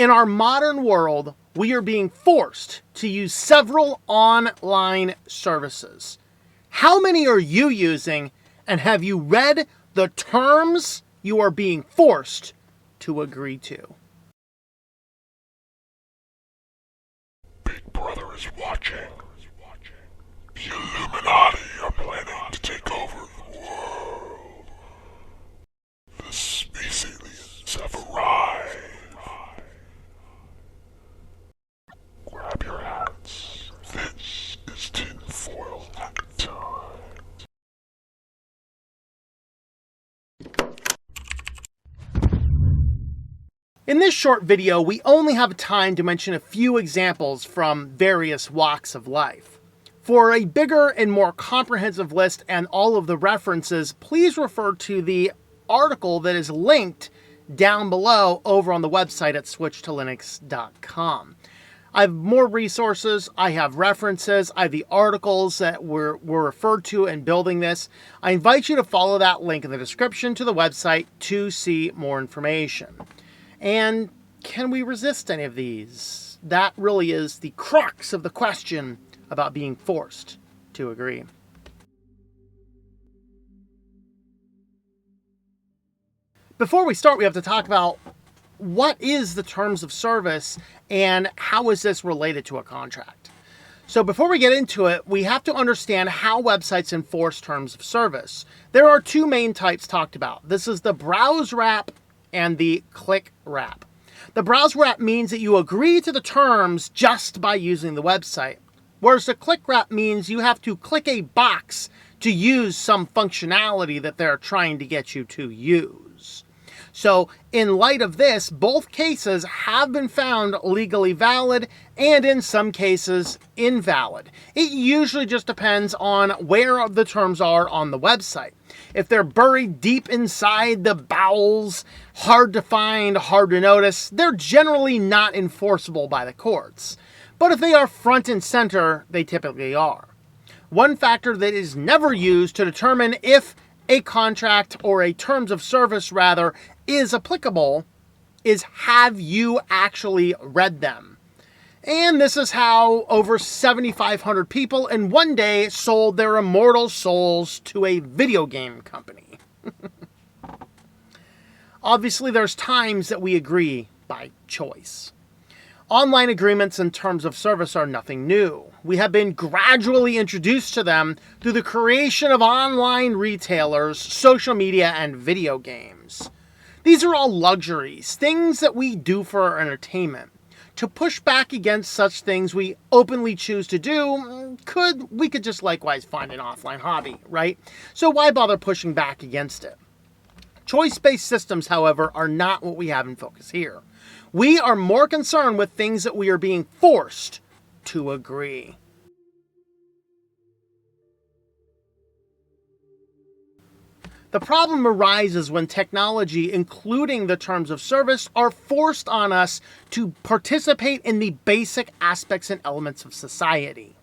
In our modern world, we are being forced to use several online services. How many are you using, and have you read the terms you are being forced to agree to? Big Brother is watching. The Illuminati are planning to take over the world. The space aliens have arrived. Grab your hats. This is tinfoil hat time. In this short video, we only have time to mention a few examples from various walks of life. For a bigger and more comprehensive list and all of the references, please refer to the article that is linked down below over on the website at switchedtolinux.com. I have more resources, I have references, I have the articles that were referred to in building this. I invite you to follow that link in the description to the website to see more information. And can we resist any of these? That really is the crux of the question about being forced to agree. Before we start, we have to talk about what is the terms of service and how is this related to a contract. So before we get into it, we have to understand how websites enforce terms of service. There are two main types talked about. This is the browse wrap and the click wrap. The browse wrap means that you agree to the terms just by using the website, whereas the click wrap means you have to click a box to use some functionality that they're trying to get you to use. So in light of this, both cases have been found legally valid and in some cases invalid. It usually just depends on where the terms are on the website. If they're buried deep inside the bowels, hard to find, hard to notice, they're generally not enforceable by the courts. But if they are front and center, they typically are. One factor that is never used to determine if a contract or a terms of service rather is applicable is have you actually read them? And this is how over 7,500 people in one day sold their immortal souls to a video game company. Obviously, there's times that we agree by choice. Online agreements and terms of service are nothing new. We have been gradually introduced to them through the creation of online retailers, social media, and video games. These are all luxuries, things that we do for our entertainment. To push back against such things we openly choose to do, we could just likewise find an offline hobby, right? So why bother pushing back against it? Choice-based systems, however, are not what we have in focus here. We are more concerned with things that we are being forced to agree. The problem arises when technology, including the terms of service, are forced on us to participate in the basic aspects and elements of society.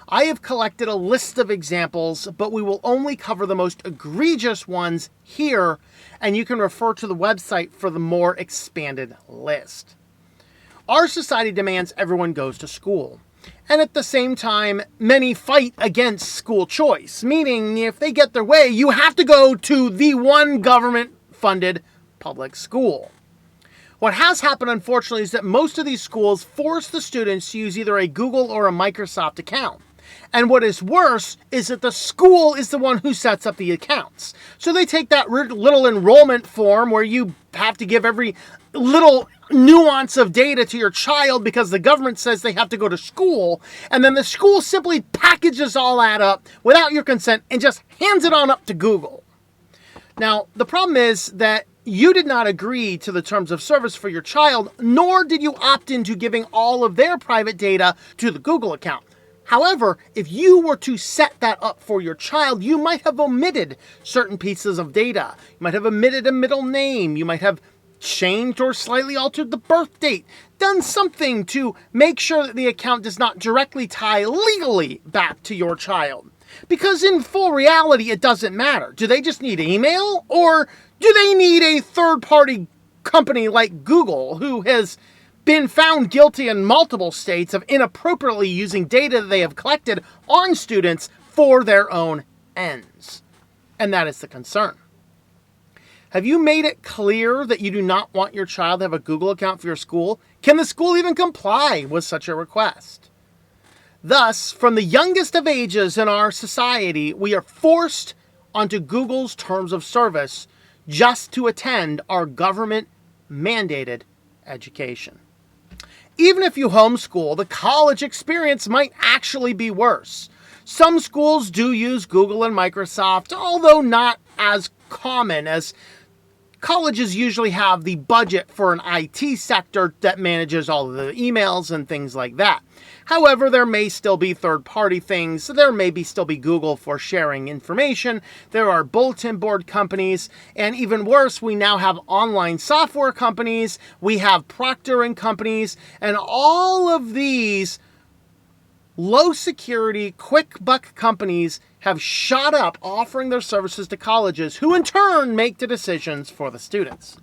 I have collected a list of examples, but we will only cover the most egregious ones here, and you can refer to the website for the more expanded list. Our society demands everyone goes to school. And at the same time, many fight against school choice, meaning if they get their way, you have to go to the one government-funded public school. What has happened, unfortunately, is that most of these schools force the students to use either a Google or a Microsoft account. And what is worse is that the school is the one who sets up the accounts. So they take that little enrollment form where you have to give every little nuance of data to your child because the government says they have to go to school, and then the school simply packages all that up without your consent and just hands it on up to Google. Now, the problem is that you did not agree to the terms of service for your child, nor did you opt into giving all of their private data to the Google account. However, if you were to set that up for your child, you might have omitted certain pieces of data. You might have omitted a middle name. You might have changed or slightly altered the birth date, done something to make sure that the account does not directly tie legally back to your child. Because in full reality, it doesn't matter. Do they just need email, or do they need a third-party company like Google, who has been found guilty in multiple states of inappropriately using data that they have collected on students for their own ends. And that is the concern. Have you made it clear that you do not want your child to have a Google account for your school? Can the school even comply with such a request? Thus, from the youngest of ages in our society, we are forced onto Google's terms of service just to attend our government-mandated education. Even if you homeschool, the college experience might actually be worse. Some schools do use Google and Microsoft, although not as common, as colleges usually have the budget for an IT sector that manages all of the emails and things like that. However, there may still be third-party things. There may still be Google for sharing information. There are bulletin board companies. And even worse, we now have online software companies. We have proctoring companies. And all of these low-security, quick-buck companies have shot up offering their services to colleges, who in turn make the decisions for the students.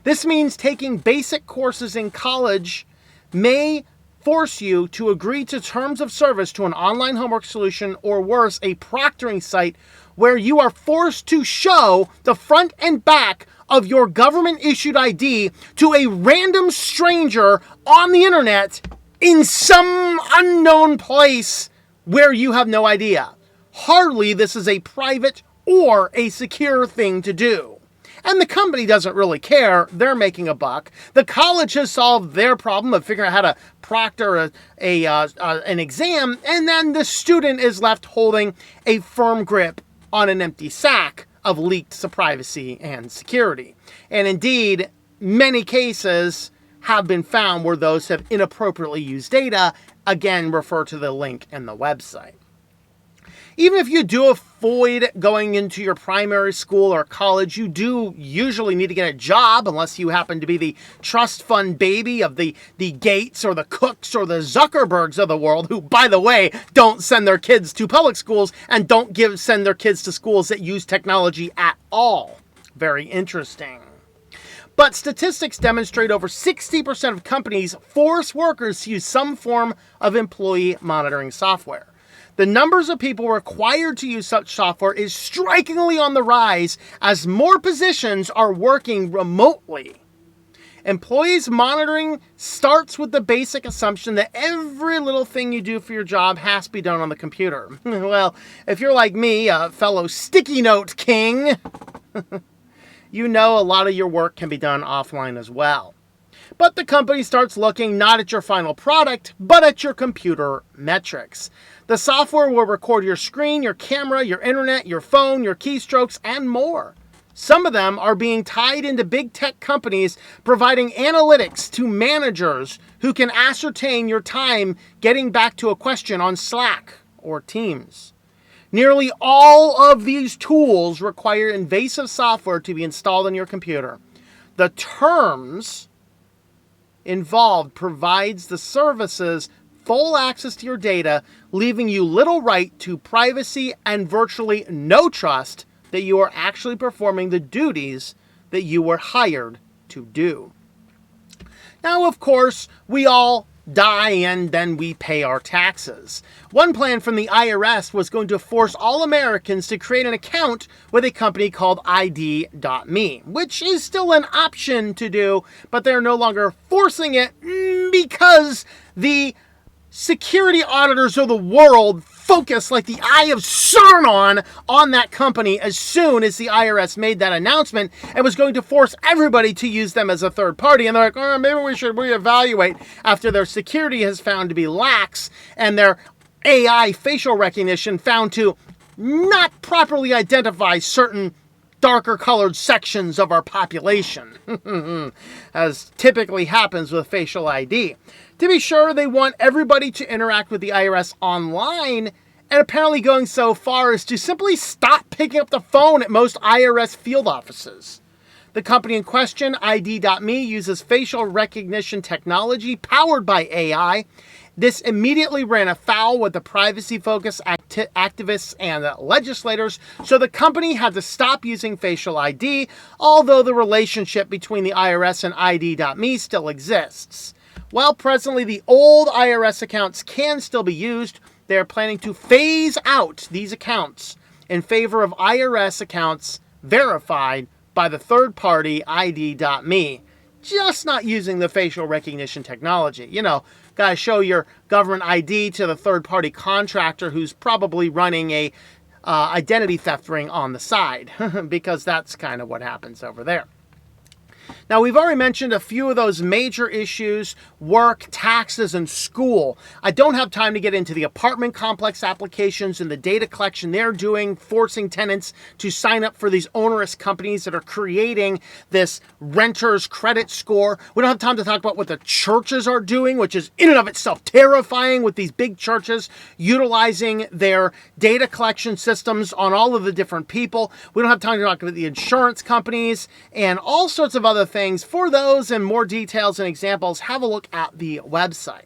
This means taking basic courses in college may force you to agree to terms of service to an online homework solution, or worse, a proctoring site where you are forced to show the front and back of your government-issued ID to a random stranger on the internet in some unknown place where you have no idea. Hardly this is a private or a secure thing to do. And the company doesn't really care. They're making a buck. The college has solved their problem of figuring out how to proctor an exam, and then the student is left holding a firm grip on an empty sack of leaked privacy and security. And indeed, many cases have been found where those have inappropriately used data. Again, refer to the link in the website. Even if you do avoid going into your primary school or college, you do usually need to get a job, unless you happen to be the trust fund baby of the Gates or the Cooks or the Zuckerbergs of the world, who, by the way, don't send their kids to public schools and don't send their kids to schools that use technology at all. Very interesting. But statistics demonstrate over 60% of companies force workers to use some form of employee monitoring software. The numbers of people required to use such software is strikingly on the rise as more positions are working remotely. Employees monitoring starts with the basic assumption that every little thing you do for your job has to be done on the computer. Well, if you're like me, a fellow sticky note king, you know a lot of your work can be done offline as well. But the company starts looking not at your final product, but at your computer metrics. The software will record your screen, your camera, your internet, your phone, your keystrokes, and more. Some of them are being tied into big tech companies, providing analytics to managers who can ascertain your time getting back to a question on Slack or Teams. Nearly all of these tools require invasive software to be installed on your computer. The terms involved provides the services full access to your data, leaving you little right to privacy and virtually no trust that you are actually performing the duties that you were hired to do. Now, of course, we all die and then we pay our taxes. One plan from the IRS was going to force all Americans to create an account with a company called ID.me, which is still an option to do, but they're no longer forcing it because the security auditors of the world focused like the eye of Sauron on that company as soon as the IRS made that announcement and was going to force everybody to use them as a third party. And they're like, oh, maybe we should reevaluate after their security has found to be lax and their AI facial recognition found to not properly identify certain darker colored sections of our population, as typically happens with facial ID. To be sure, they want everybody to interact with the IRS online, and apparently going so far as to simply stop picking up the phone at most IRS field offices. The company in question, ID.me, uses facial recognition technology powered by AI. This immediately ran afoul with the privacy-focused activists and legislators, so the company had to stop using facial ID, although the relationship between the IRS and ID.me still exists. While presently the old IRS accounts can still be used, they are planning to phase out these accounts in favor of IRS accounts verified by the third-party ID.me, just not using the facial recognition technology. You know, gotta show your government ID to the third-party contractor who's probably running a identity theft ring on the side, because that's kind of what happens over there. Now, we've already mentioned a few of those major issues: work, taxes, and school. I don't have time to get into the apartment complex applications and the data collection they're doing, forcing tenants to sign up for these onerous companies that are creating this renter's credit score. We don't have time to talk about what the churches are doing, which is in and of itself terrifying, with these big churches utilizing their data collection systems on all of the different people. We don't have time to talk about the insurance companies and all sorts of other things. For those and more details and examples, have a look at the website.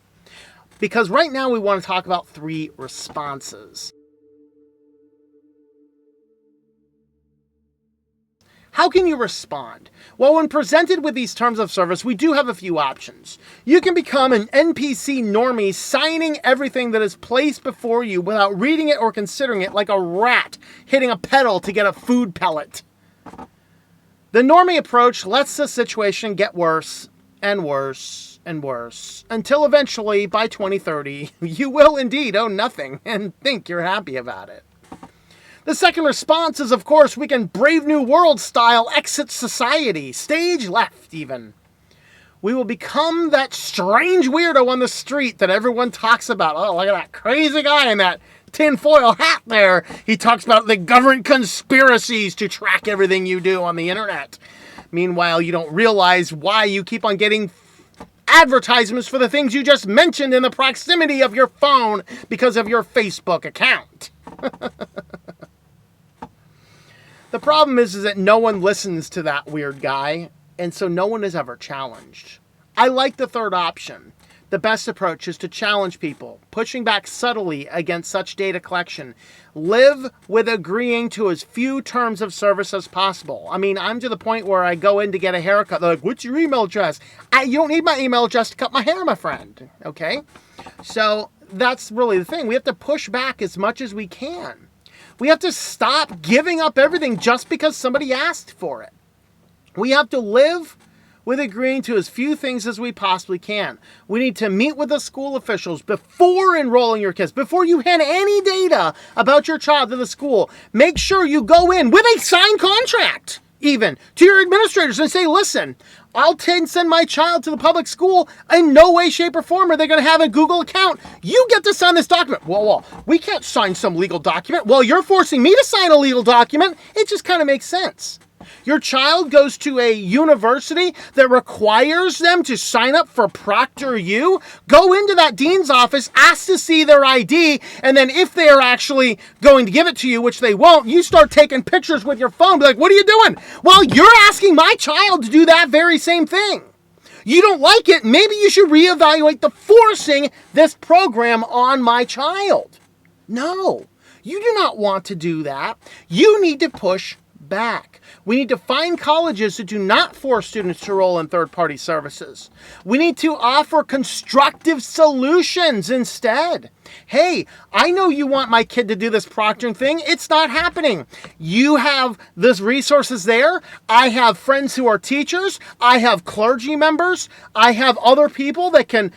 Because right now we want to talk about 3 responses. How can you respond? Well, when presented with these terms of service, we do have a few options. You can become an NPC normie, signing everything that is placed before you without reading it or considering it, like a rat hitting a pedal to get a food pellet. The normie approach lets the situation get worse and worse and worse, until eventually, by 2030, you will indeed own nothing and think you're happy about it. The second response is, of course, we can Brave New World style exit society, stage left even. We will become that strange weirdo on the street that everyone talks about. Oh, look at that crazy guy in that tinfoil hat there. He talks about the government conspiracies to track everything you do on the internet. Meanwhile, you don't realize why you keep on getting advertisements for the things you just mentioned in the proximity of your phone because of your Facebook account. The problem is that no one listens to that weird guy, and so no one is ever challenged. I like the third option. The best approach is to challenge people, pushing back subtly against such data collection. Live with agreeing to as few terms of service as possible. I mean, I'm to the point where I go in to get a haircut. They're like, what's your email address? You don't need my email address to cut my hair, my friend. Okay? So that's really the thing. We have to push back as much as we can. We have to stop giving up everything just because somebody asked for it. We have to live with agreeing to as few things as we possibly can. We need to meet with the school officials before enrolling your kids, before you hand any data about your child to the school. Make sure you go in with a signed contract, even, to your administrators and say, listen, I'll send my child to the public school. In no way, shape, or form are they going to have a Google account. You get to sign this document. Well, we can't sign some legal document. Well, you're forcing me to sign a legal document. It just kind of makes sense. Your child goes to a university that requires them to sign up for ProctorU. Go into that dean's office, ask to see their ID, and then if they are actually going to give it to you, which they won't, you start taking pictures with your phone. Be like, what are you doing? Well, you're asking my child to do that very same thing. You don't like it, maybe you should reevaluate the forcing this program on my child. No, you do not want to do that. You need to push back. We need to find colleges that do not force students to enroll in third-party services. We need to offer constructive solutions instead. Hey, I know you want my kid to do this proctoring thing. It's not happening. You have those resources there. I have friends who are teachers. I have clergy members. I have other people that can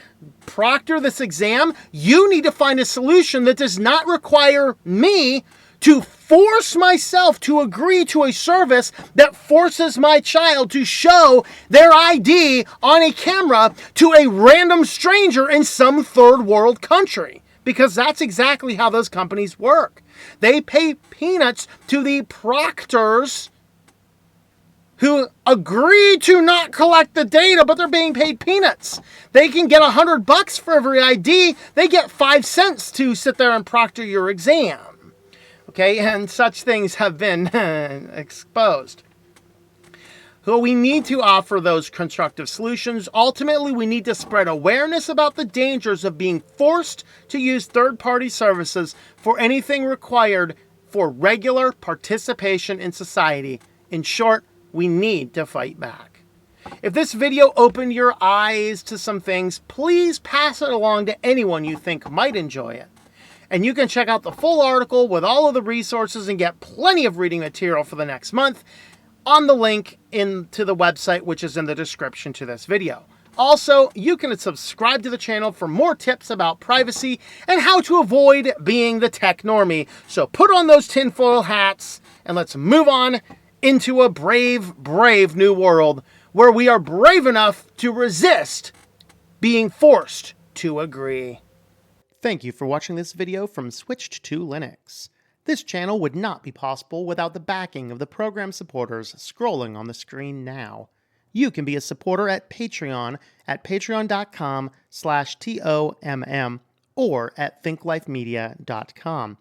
proctor this exam. You need to find a solution that does not require me to force myself to agree to a service that forces my child to show their ID on a camera to a random stranger in some third world country. Because that's exactly how those companies work. They pay peanuts to the proctors who agree to not collect the data, but they're being paid peanuts. They can get $100 for every ID. They get 5 cents to sit there and proctor your exam. Okay, and such things have been exposed. So we need to offer those constructive solutions. Ultimately, we need to spread awareness about the dangers of being forced to use third-party services for anything required for regular participation in society. In short, we need to fight back. If this video opened your eyes to some things, please pass it along to anyone you think might enjoy it. And you can check out the full article with all of the resources and get plenty of reading material for the next month on the link into the website, which is in the description to this video. Also, you can subscribe to the channel for more tips about privacy and how to avoid being the tech normie. So put on those tinfoil hats and let's move on into a brave, brave new world where we are brave enough to resist being forced to agree. Thank you for watching this video from Switched to Linux. This channel would not be possible without the backing of the program supporters scrolling on the screen now. You can be a supporter at Patreon at patreon.com/TOMM or at thinklifemedia.com.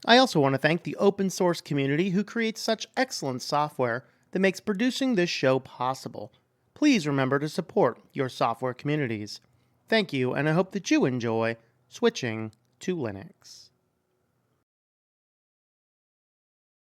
I also want to thank the open source community who creates such excellent software that makes producing this show possible. Please remember to support your software communities. Thank you, and I hope that you enjoy switching to Linux.